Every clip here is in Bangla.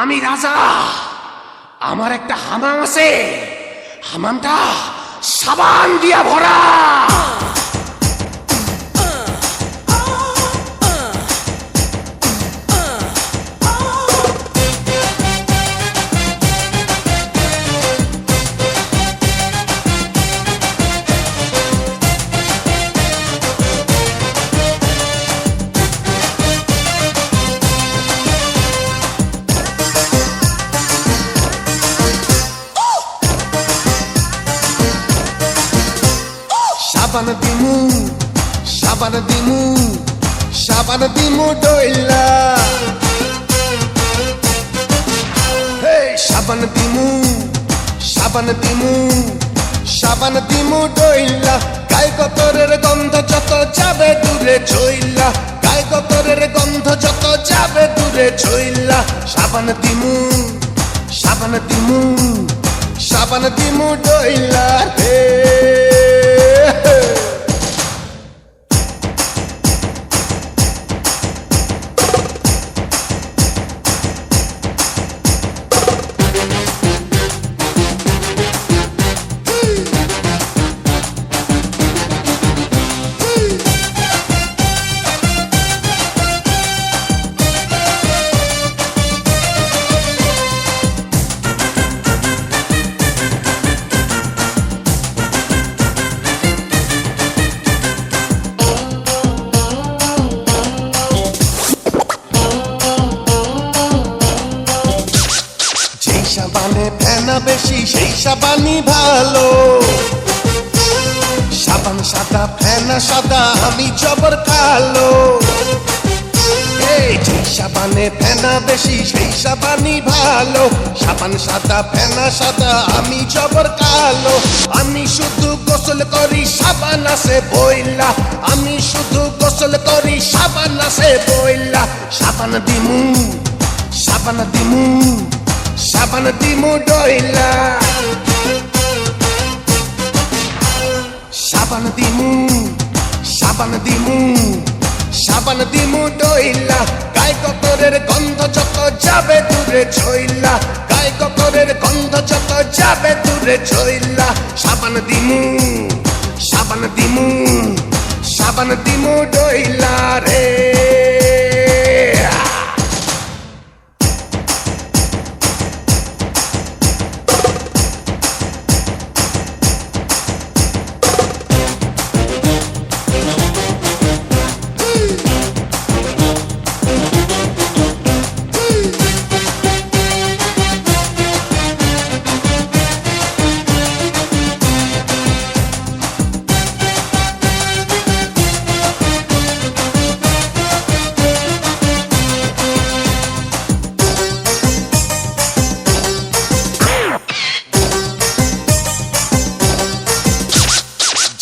আমি রাজা, আমার একটা হামাম আছে, হামামটা সাবান দিয়া ভরা। সাবান দিমু, সাবান দিমু, সাবান দিমু ডইলা। হে সাবান দিমু, সাবান দিমু, সাবান দিমু ডইলা। গায়ে গতরের গন্ধ যত যাবে দূরে ছইলা, গায়ে গতরের গন্ধ যত যাবে দূরে ছইলা। সাবান দিমু, সাবান দিমু, সাবান দিমু ডইলা রে। সাবানে ফেনা বেশি সেই সাবানই ভালো, সাবান সাদা ফেনা সাদা আমি জবর কালো। এই যে সাবানে ফেনা বেশি সেই সাবানই ভালো, সাবান সাদা ফেনা সাদা আমি জবর কালো। আমি শুধু গোসল করি সাবান আছে বইলা, আমি শুধু গোসল করি সাবান আছে বইলা। সাবান দিমু, সাবান দিমু, সাবান দিমু ডইলা। সাবান দিমু, সাবান দিমু, সাবান দিমু ডইলা। গায়ে গতরের গন্ধ যত যাবে দূরে ছইলা, গায়ে গতরের গন্ধ যত যাবে দূরে ছইলা। সাবান দিমু, সাবান দিমু, সাবান দিমু ডইলা রে।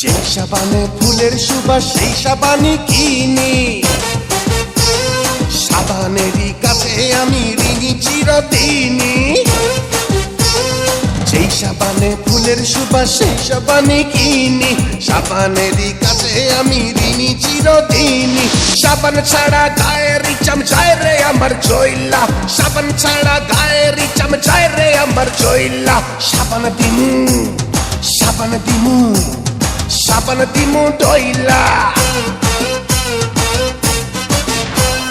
যে সাবানে ফুলের সুবাস সেই সাবানই কিনি, সাবানেরই কাছে আমি ঋণী চিরদিনই। যেই সাবানে ফুলের সুবাস সেই সাবানই কিনি, সাবানেরই কাছে আমি ঋণী চিরদিনই। সাবান ছাড়া গায়ের চাম যায় রে আমার চইলা, সাবান ছাড়া গায়ের চাম যায় রে আমার চইলা। সাবান দিমু, সাবান দিমু, সাবান দিমু ডইলা।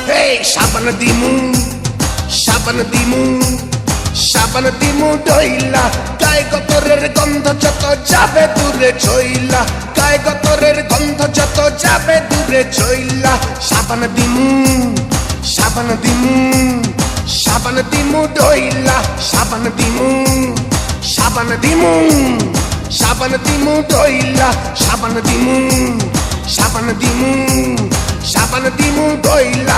হে সাবান দিমু, সাবান দিমু, সাবান দিমু ডইলা। গায়ে গতরের গন্ধ যত যাবে দূরে ছইলা, গায়ে গতরের গন্ধ যত যাবে দূরে ছইলা। সাবান দিমু, সাবান দিমু, সাবান দিমু ডইলা। সাবান দিমু, সাবান দিমু, সাবান দিমু ডইলা। সাবান দিমু, সাবান দিমু, সাবান দিমু ডইলা।